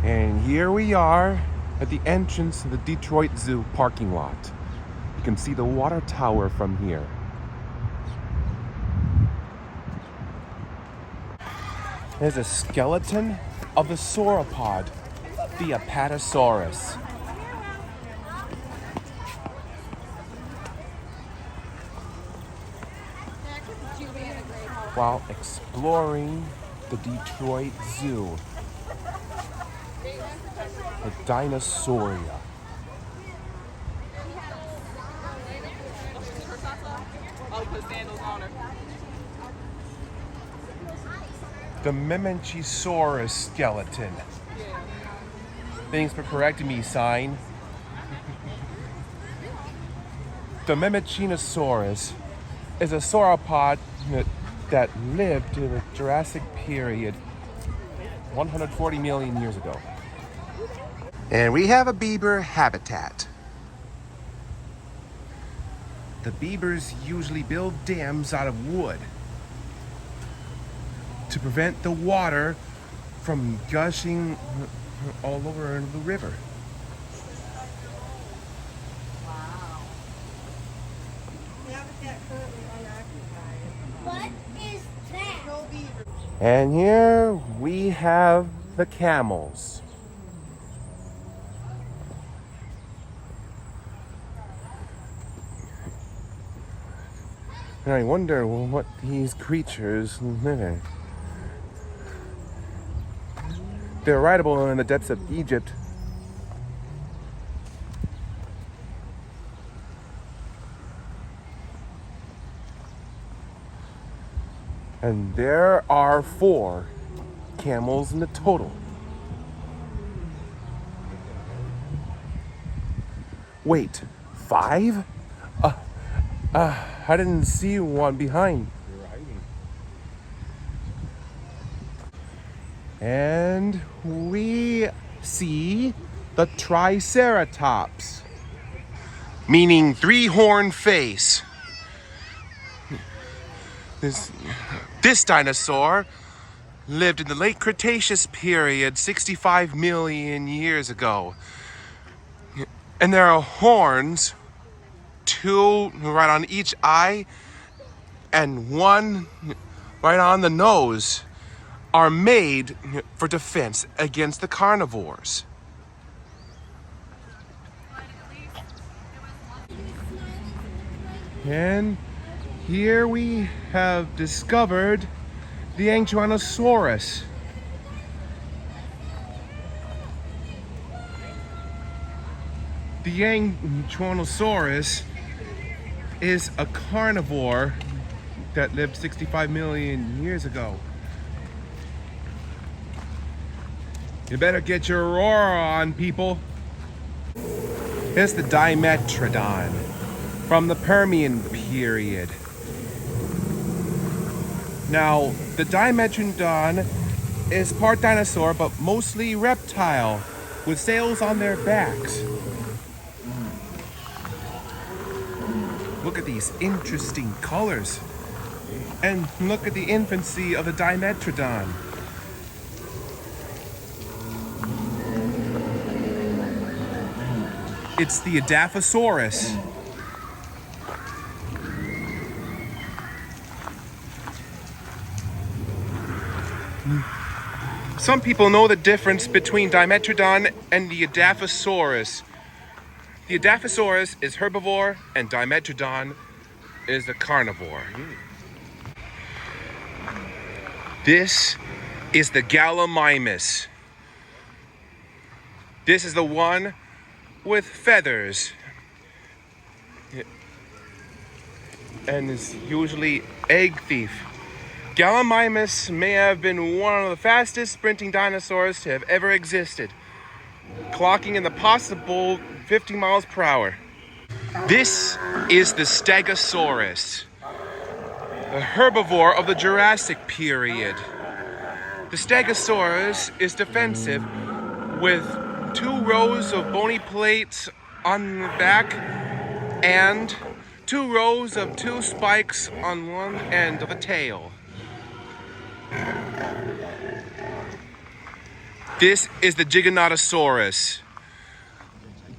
And here we are at the entrance to the Detroit Zoo parking lot. You can see the water tower from here. There's a skeleton of the sauropod, the Adafosaurus. While exploring the Detroit Zoo, the Dinosauria. The Dimetrodon skeleton. Thanks for correcting me, sign. The Dimetrodon is a sauropod that lived in the Jurassic period 140 million years ago. And we have a beaver habitat. The beavers usually build dams out of wood to prevent the water from gushing all over into the river. Wow. Habitat currently unoccupied. What is that? No beaver. And here we have the camels. And I wonder what these creatures live in. They're rideable in the depths of Egypt. And there are 4 camels in the total. Wait, 5? I didn't see one behind. And we see the Triceratops, meaning 3-horned face. This dinosaur lived in the late Cretaceous period 65 million years ago. And there are horns, 2 right on each eye and 1 right on the nose, are made for defense against the carnivores. And here we have discovered the Angelanosaurus. The Angelanosaurus is a carnivore that lived 65 million years ago. You better get your roar on, people. Here's the Dimetrodon from the Permian period. Now, the Dimetrodon is part dinosaur, but mostly reptile, with scales on their backs. Look at these interesting colors. And look at the infancy of the Dimetrodon. It's the Adafosaurus. Some people know the difference between Dimetrodon and the Adafosaurus. The Adafosaurus is herbivore and Dimetrodon is a carnivore. This is the Gallimimus. This is the one with feathers. And is usually egg thief. Gallimimus may have been one of the fastest sprinting dinosaurs to have ever existed, clocking in the possible 50 miles per hour. This is the Stegosaurus, a herbivore of the Jurassic period. The Stegosaurus is defensive with 2 rows of bony plates on the back and 2 rows of 2 spikes on one end of the tail. This is the Giganotosaurus,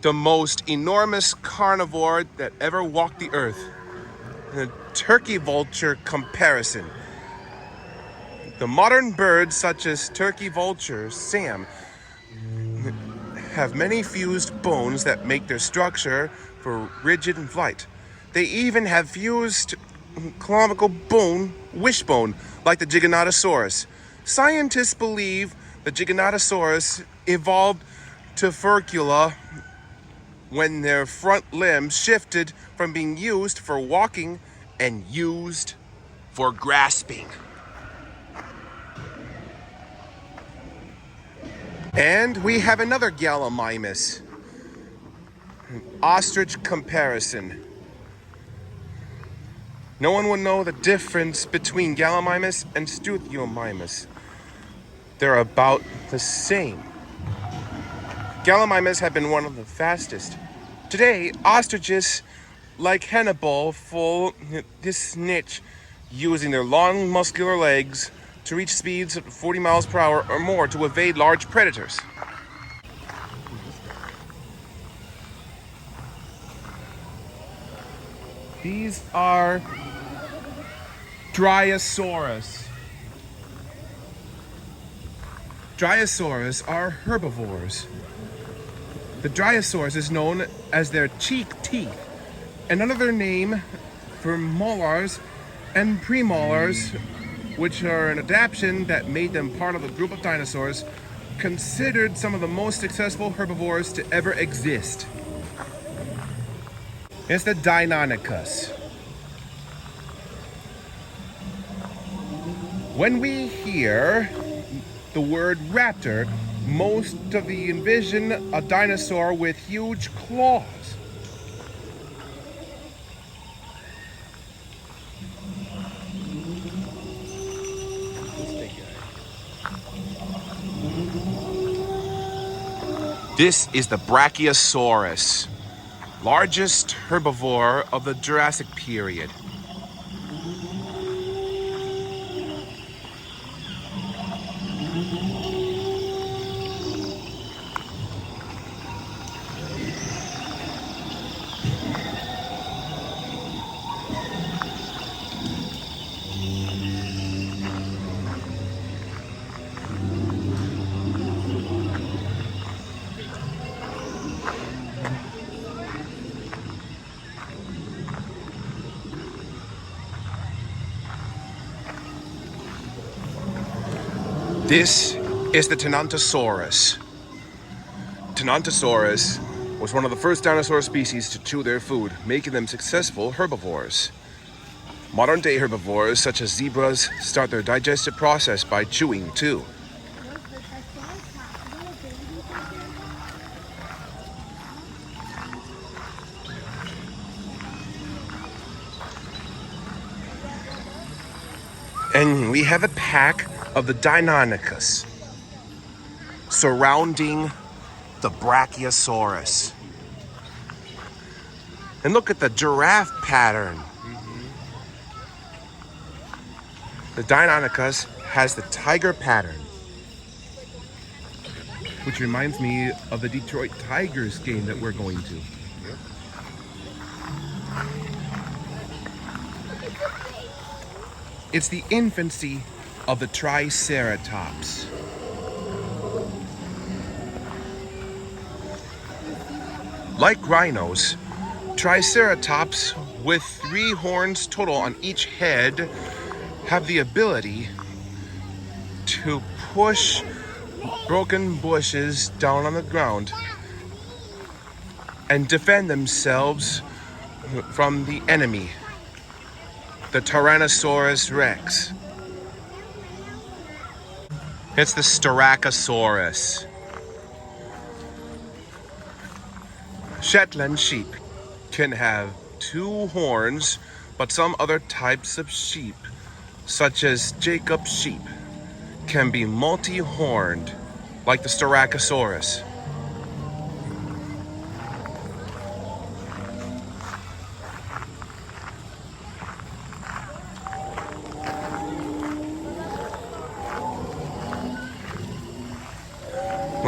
the most enormous carnivore that ever walked the earth. In a turkey vulture comparison, the modern birds such as turkey vulture, Sam, have many fused bones that make their structure for rigid flight. They even have fused conical bone, wishbone, like the Giganotosaurus. Scientists believe the Giganotosaurus evolved to furcula when their front limbs shifted from being used for walking and used for grasping. And we have another Gallimimus. Ostrich comparison. No one will know the difference between Gallimimus and Struthiomimus. They're about the same. Gallimimus have been one of the fastest. Today, ostriches like Hannibal fill this niche using their long muscular legs to reach speeds of 40 miles per hour or more to evade large predators. These are Dryasaurus. Dryasaurus are herbivores. The Dryasaurus is known as their cheek teeth, another name for molars and premolars, which are an adaptation that made them part of a group of dinosaurs considered some of the most successful herbivores to ever exist. It's the Deinonychus. When we hear the word raptor, most of the envision a dinosaur with huge claws. This is the Brachiosaurus, largest herbivore of the Jurassic period. This is the Tinantosaurus. Tinantosaurus was one of the first dinosaur species to chew their food, making them successful herbivores. Modern-day herbivores, such as zebras, start their digestive process by chewing too. And we have a pack of the Deinonychus surrounding the Brachiosaurus. And look at the giraffe pattern. The Deinonychus has the tiger pattern, which reminds me of the Detroit Tigers game that we're going to. It's the infancy of the Triceratops. Like rhinos, Triceratops, with 3 horns total on each head, have the ability to push broken bushes down on the ground and defend themselves from the enemy, the Tyrannosaurus Rex. It's the Styracosaurus. Shetland sheep can have 2 horns, but some other types of sheep, such as Jacob sheep, can be multi-horned, like the Styracosaurus.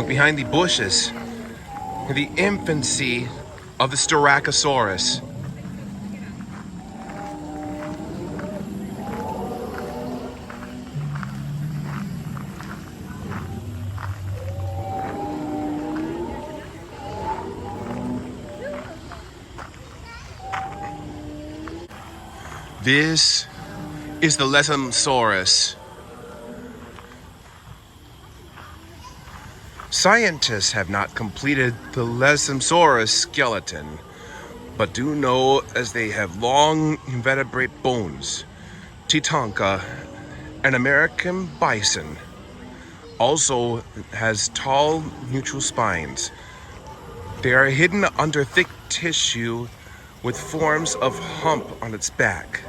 Look behind the bushes. The infancy of the Styracosaurus. This is the Adafosaurus. Scientists have not completed the Adafosaurus skeleton, but do know as they have long invertebrate bones. Tatanka, an American bison, also has tall neutral spines. They are hidden under thick tissue with forms of hump on its back.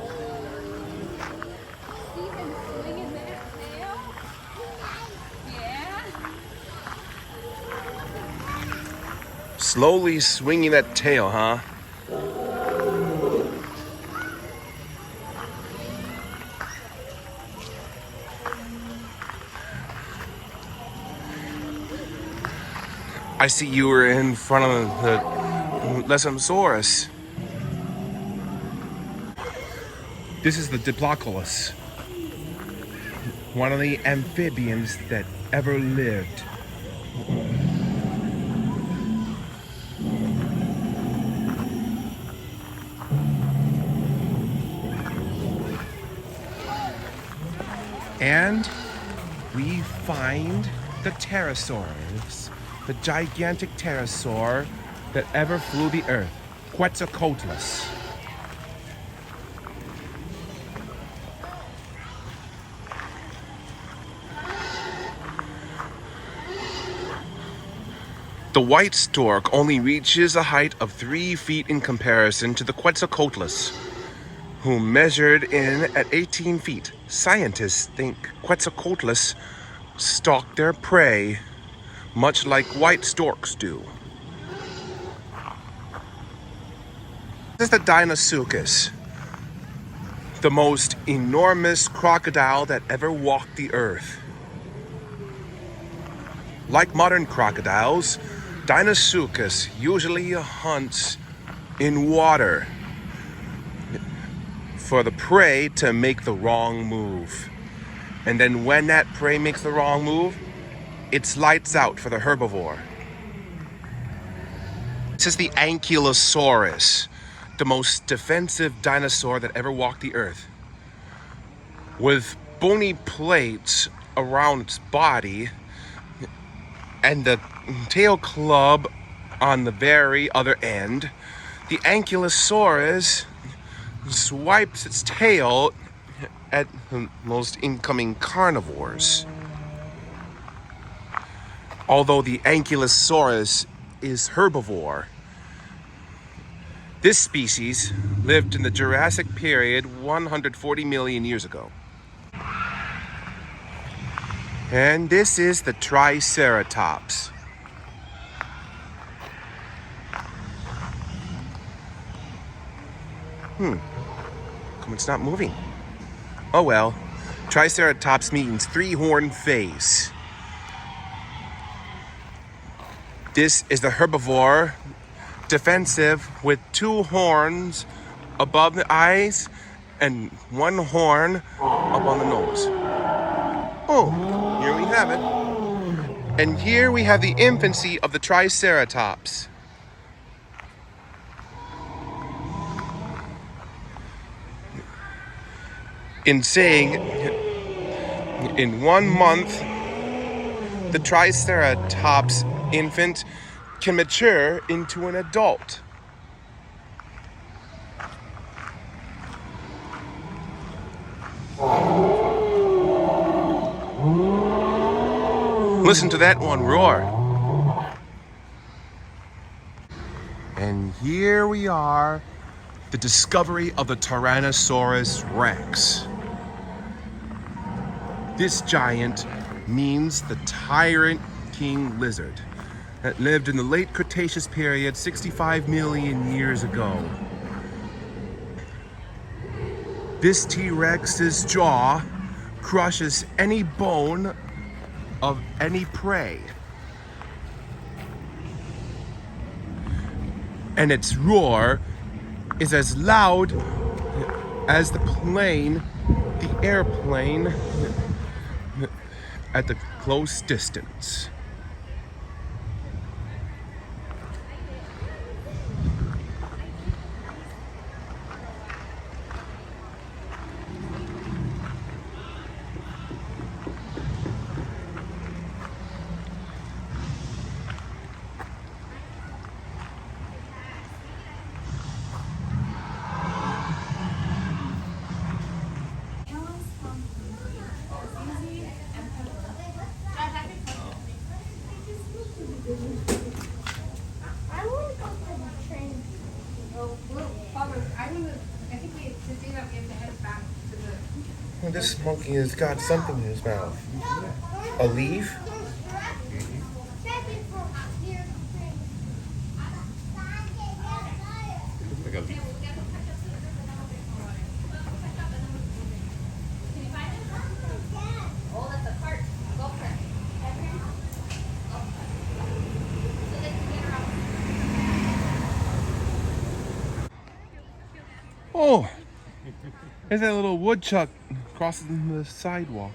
Slowly swinging that tail, huh? I see you were in front of the Adafosaurus. This is the Diplocolus, one of the amphibians that ever lived. And we find the pterosaurs, the gigantic pterosaur that ever flew the earth, Quetzalcoatlus. The white stork only reaches a height of 3 feet in comparison to the Quetzalcoatlus, who measured in at 18 feet. Scientists think Quetzalcoatlus stalked their prey, much like white storks do. This is the Dinosauros, the most enormous crocodile that ever walked the earth. Like modern crocodiles, Dinosauros usually hunts in water for the prey to make the wrong move. And then when that prey makes the wrong move, it's lights out for the herbivore. This is the Ankylosaurus, the most defensive dinosaur that ever walked the earth. With bony plates around its body and the tail club on the very other end, the Ankylosaurus swipes its tail at most incoming carnivores. Although the Ankylosaurus is herbivore, this species lived in the Jurassic period 140 million years ago. And this is the Triceratops. Come, it's not moving. Oh well. Triceratops means 3-horned face. This is the herbivore, defensive, with 2 horns above the eyes and 1 horn up on the nose. Oh, here we have it. And here we have the infancy of the Triceratops. In saying, in 1 month, the Triceratops infant can mature into an adult. Listen to that one roar. And here we are, the discovery of the Tyrannosaurus Rex. This giant means the tyrant king lizard that lived in the late Cretaceous period 65 million years ago. This T-Rex's jaw crushes any bone of any prey. and its roar is as loud as the airplane at the close distance. I want to go to the train. Oh, well, Father, I think to do that, we have to head back to the. Well, this monkey has got something in his mouth. A leaf? Like a leaf. Oh, that's a cart. Go for it. So they can get around. Oh, there's that little woodchuck crossing the sidewalk.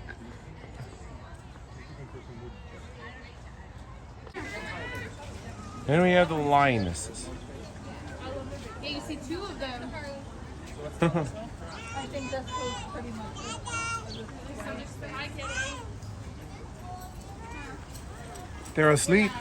Then we have the lionesses. Yeah, you see two of them. I think that's pretty much it. They're asleep.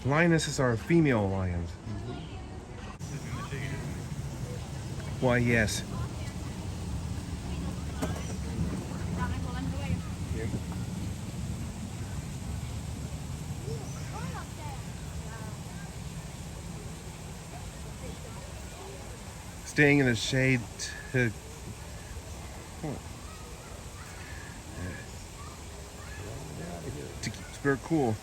Lionesses are female lions. Why, yes. Staying in the shade to keep spirit cool.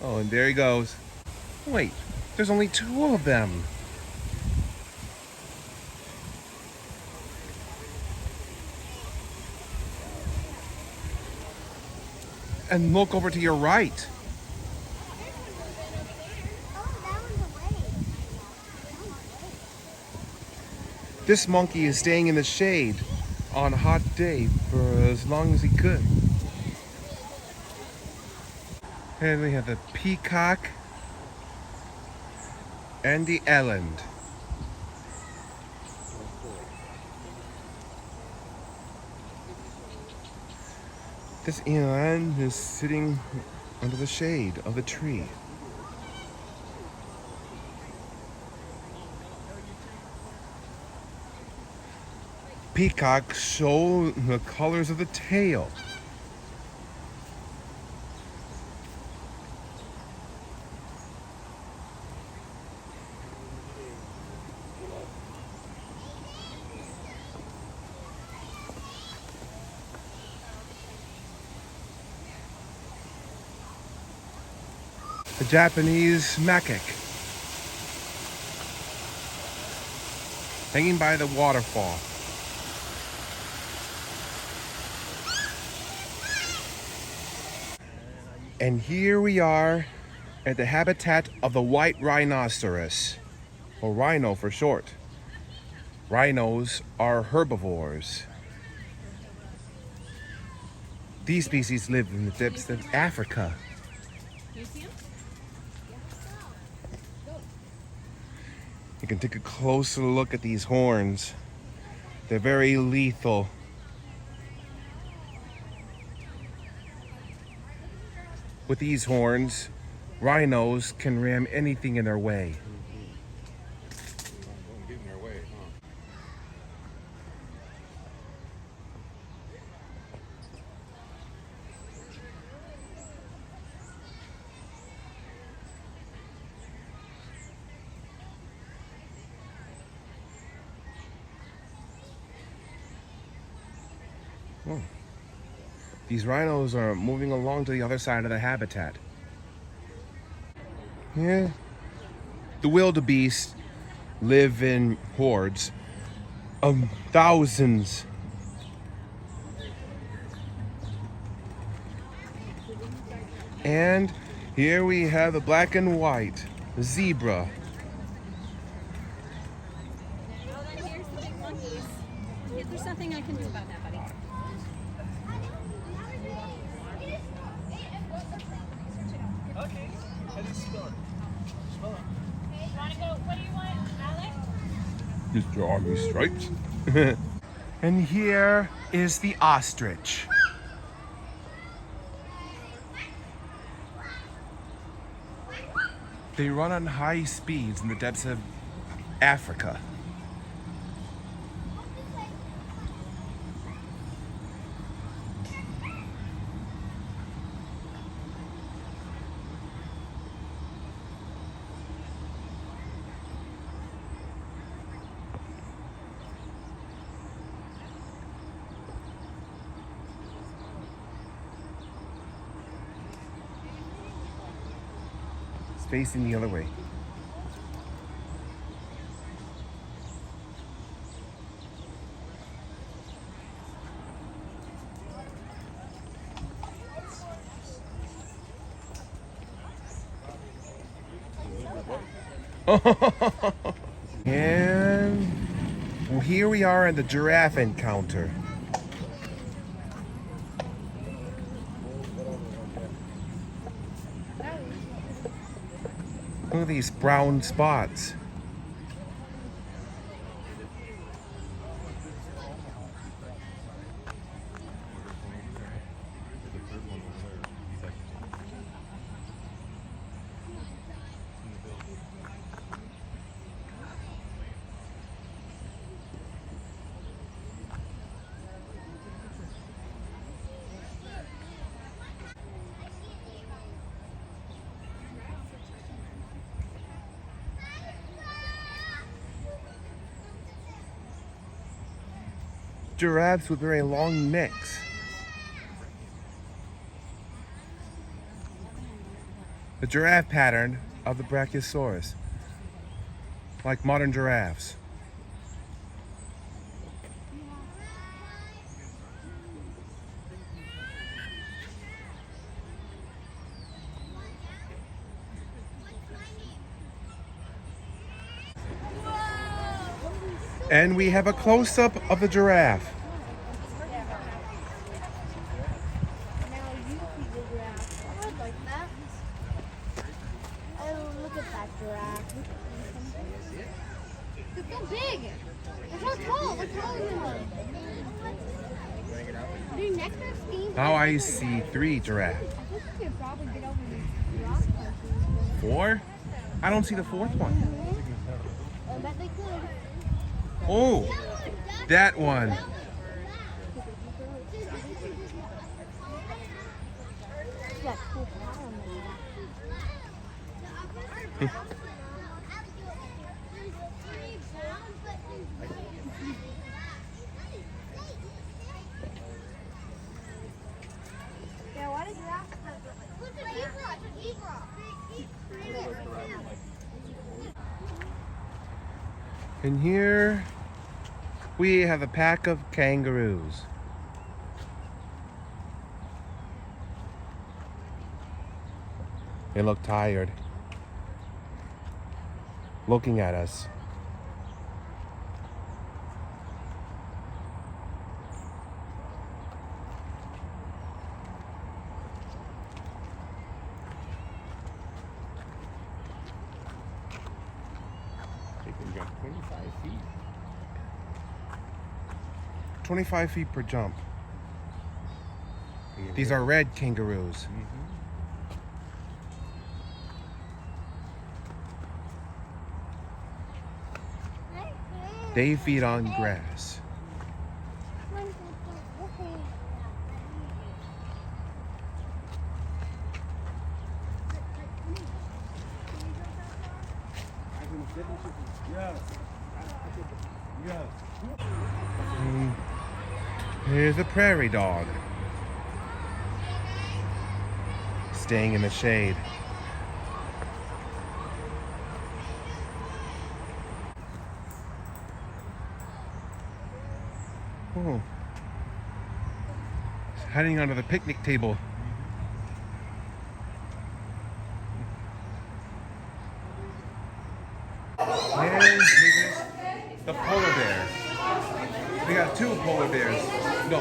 Oh, and there he goes. Wait, there's only two of them. And look over to your right. This monkey is staying in the shade on a hot day for as long as he could. And we have the peacock and the eland. This eland is sitting under the shade of a tree. Peacocks show the colors of the tail. The Japanese macaque, hanging by the waterfall. And here we are at the habitat of the white rhinoceros, or rhino for short. Rhinos are herbivores. These species live in the depths of Africa. You can take a closer look at these horns. They're very lethal. With these horns, rhinos can ram anything in their way. Oh. These rhinos are moving along to the other side of the habitat. Yeah. The wildebeest live in hordes of thousands. And here we have the black and white zebra. Oh, then here's the big monkeys. If there's something I can do about that, buddy. Okay. How do you spell it? Spell it. Want to go? What do you want, Alex? Mr. Army Stripes. And here is the ostrich. They run on high speeds in the depths of Africa. It's facing the other way. And here we are in the giraffe encounter. Look at these brown spots. Giraffes with very long necks. The giraffe pattern of the Brachiosaurus, like modern giraffes. And we have a close-up of the giraffe. Now you see the giraffe. I would like that. Oh, look at that giraffe. It's so big. It's so tall. Look how tall it is. Their necks are steamed. Now I see 3 giraffes. I think we could probably get over these rock countries. 4? I don't see the 4th one. I bet they could. Oh, that one. Yeah, cool power on that. Yeah, why did giraffes And here we have a pack of kangaroos. They look tired, looking at us. They can jump 25 feet. 25 feet per jump. These are red kangaroos. They feed on grass. Here's a prairie dog, staying in the shade. hiding under the picnic table. And here's the polar bear. We got two polar bears. No.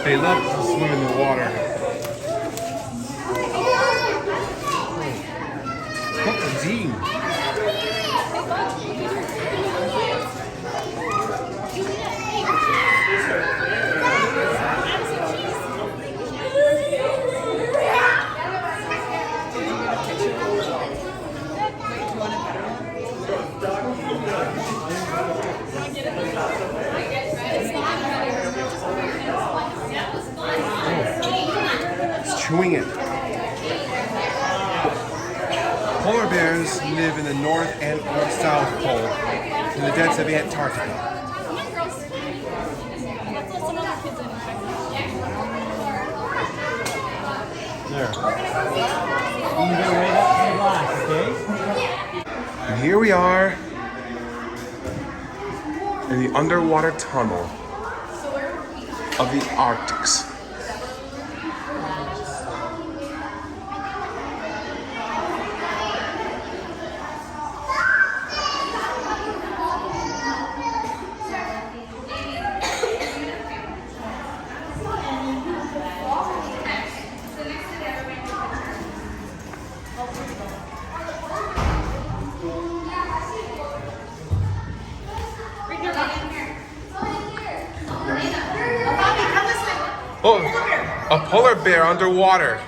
They love to swim in the water. Jean. It's chewing it. Polar bears live in the North and or South Pole in the depths of Antarctica. There. You can go right up to the glass, okay? And here we are in the underwater tunnel of the Arctics. Oh, a polar bear underwater.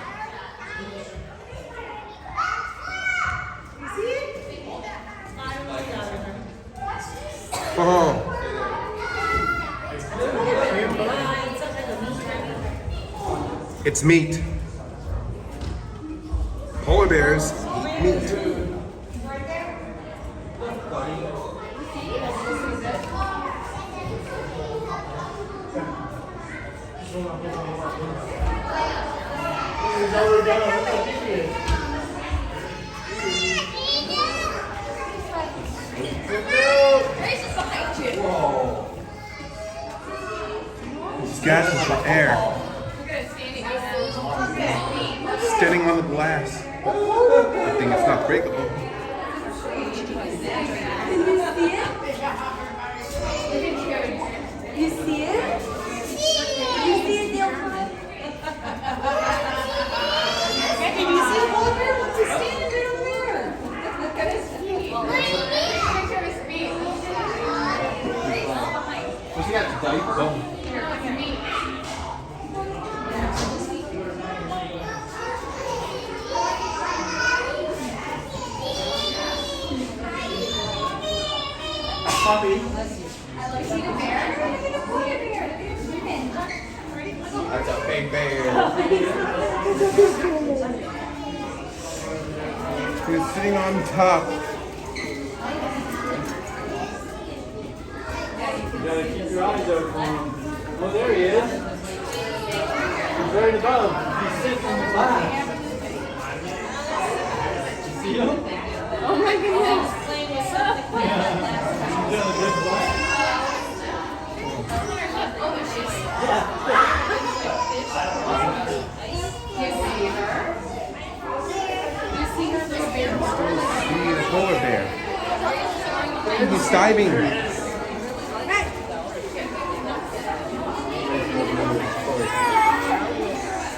Oh. It's meat. Polar bears eat meat. It's gasping for air. Standing on the glass. I think it's not breakable. You see it? You see it, Diplocolus? Did you see the polar bear? What's he standing right over there? Look at his feet. Picture his feet. What's he got to diaper? Puppy. That's a big bear. He's sitting on top. You gotta keep your eyes open for him. Oh, there he is. He's right above. He's sitting on the glass. You see him? Oh my goodness. He's doing a good glass. See the polar bear. He's diving.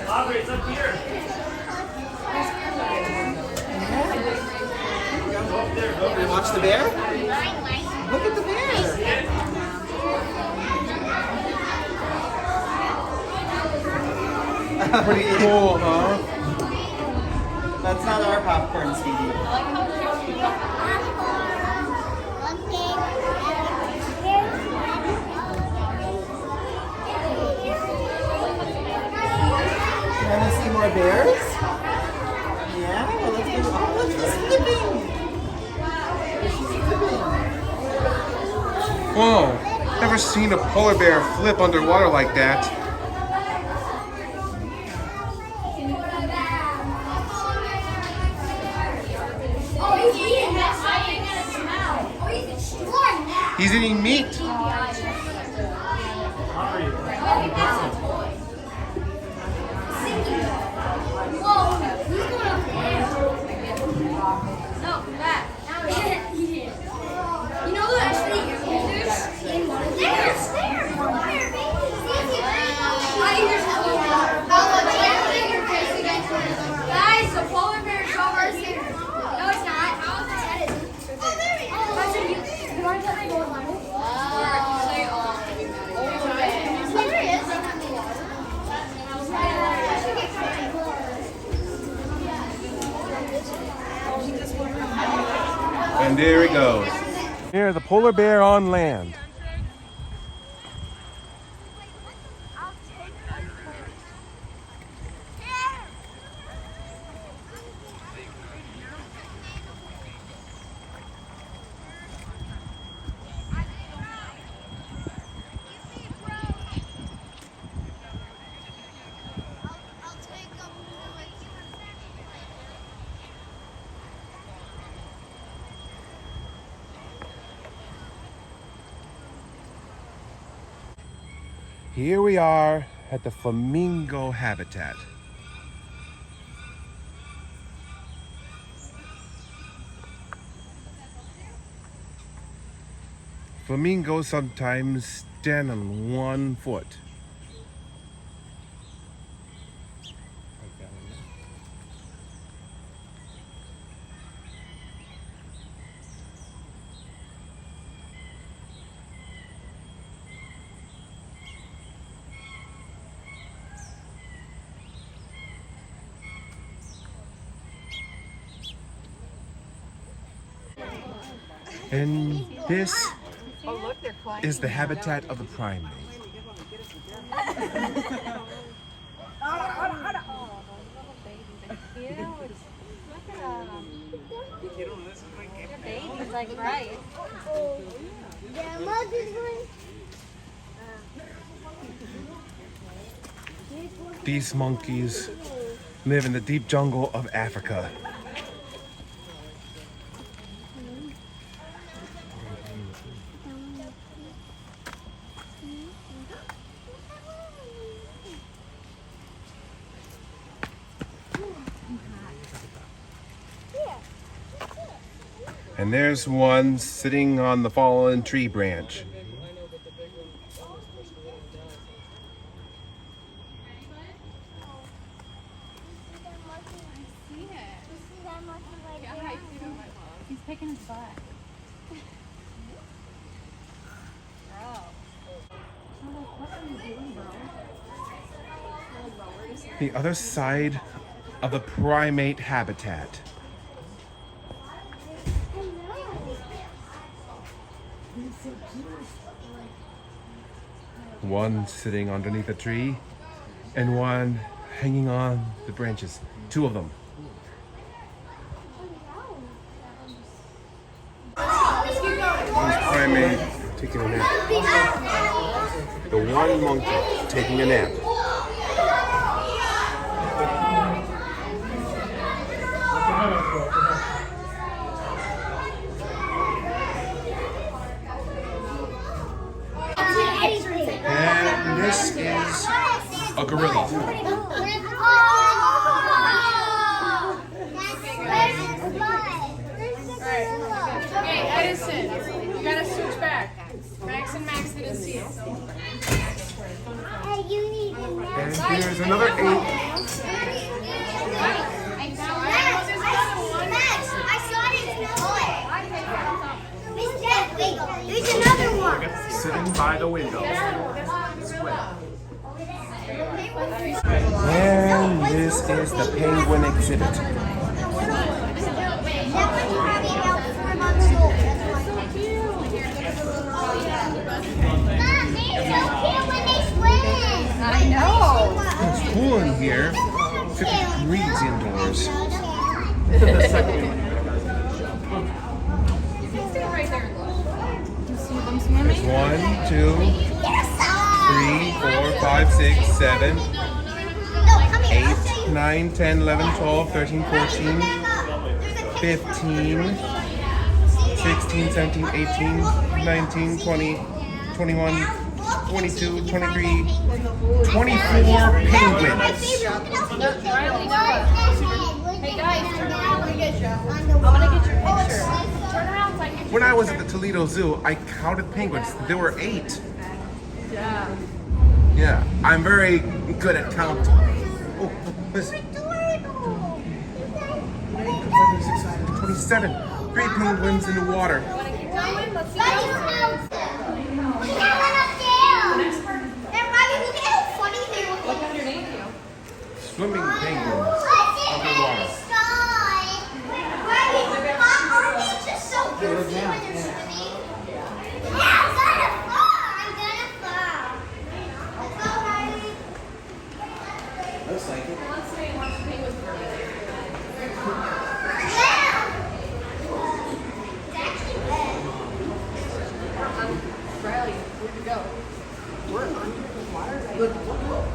Aubrey, it's up here. Watch the bear? Look at the bear. Pretty cool, huh? That's not our popcorn, sweetie. You want to see more bears? Yeah, well, let's go. Oh, look, she's flipping. She's flipping. Whoa, never seen a polar bear flip underwater like that. Oh, he's eating that. He's eating meat. Guys, the polar bear is over here. No, it's not. You want to tell me going on? And there he goes. Here, the polar bear on land. Here we are at the Flamingo Habitat. Flamingos sometimes stand on one foot. And this is the habitat of the primate. Baby's like right. These monkeys live in the deep jungle of Africa. And there's one sitting on the fallen tree branch. He's picking his butt. The other side of the primate habitat. One sitting underneath a tree and one hanging on the branches. Two of them. One's primate taking a nap. The one monkey taking a nap. And this is a gorilla. Hey, Edison, you gotta switch back. Max and Max didn't see it. And here's another ape. There's another one. Sitting by the window. And this is the penguin exhibit. I know. It's cool in here. 50 degrees indoors. There's 1, 2, 3, 4, 5, 6, 7, 8, 9, 10, 11, 12, 13, 14, 15, 16, 17, 18, 19, 20, 21, 22, 23, 24 penguins. Hey guys, turn around. I'm gonna get your picture. Turn around so I can get When I was at the Toledo Zoo, I counted penguins. There were 8. Yeah. Yeah, I'm very good at counting. Oh, listen. 27. 3 penguins in the water. Wanna keep going? Let's see. What's underneath you? Swimming penguins underwater. Looks like it. Let's see. Watch the penguins for a minute. Riley, where'd you go? We're under the water. Look, we're under the water.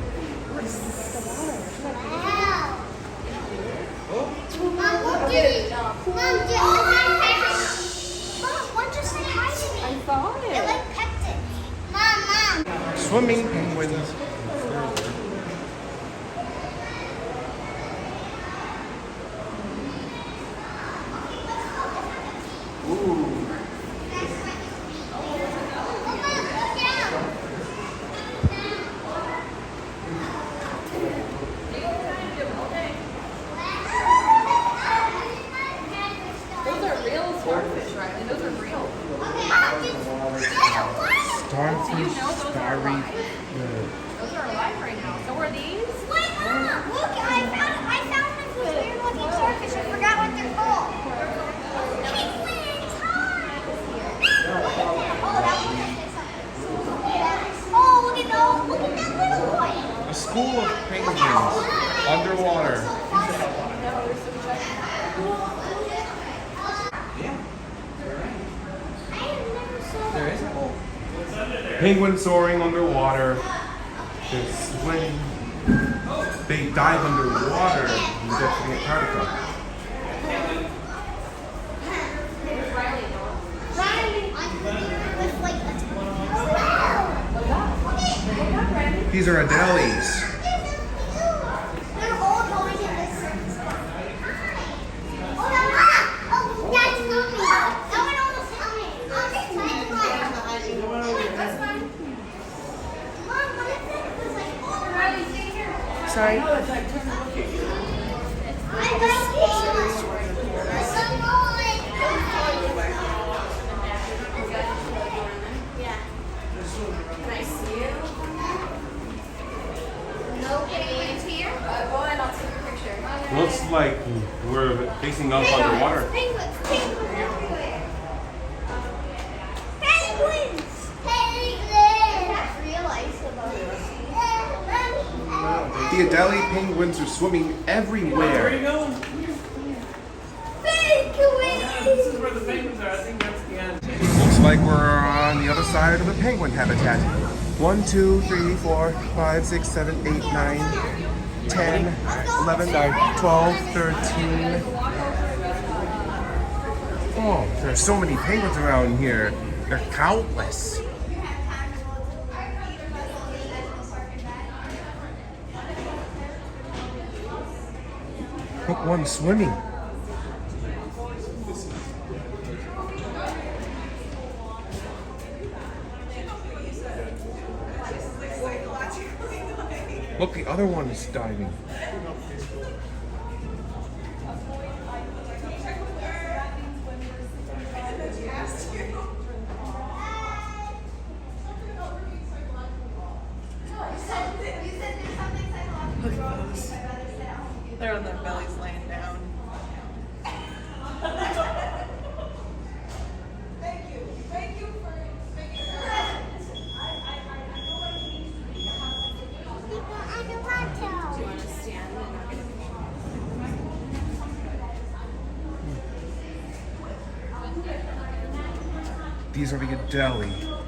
I thought it. Swimming penguins. Those are real starfish, right? And those are real. Starfish, starry. Those are alive right now. So are these? A school of penguins underwater. There is a hole. Penguins soaring underwater. They're swimming. They dive underwater and get to the Antarctica. These are Adelies. Sorry. Looks like we're facing off underwater. The Adelie penguins are swimming everywhere. This is where the penguins are. I think that's the end. Looks like we're on the other side of the penguin habitat. 1, 2, 3, 4, 5, 6, 7, 8, 9, 10, 11, 12, 13. Oh, there's so many penguins around here. They're countless. Look, one swimming. Look, the other one is diving. They're on their bellies laying down. These are the Adelie.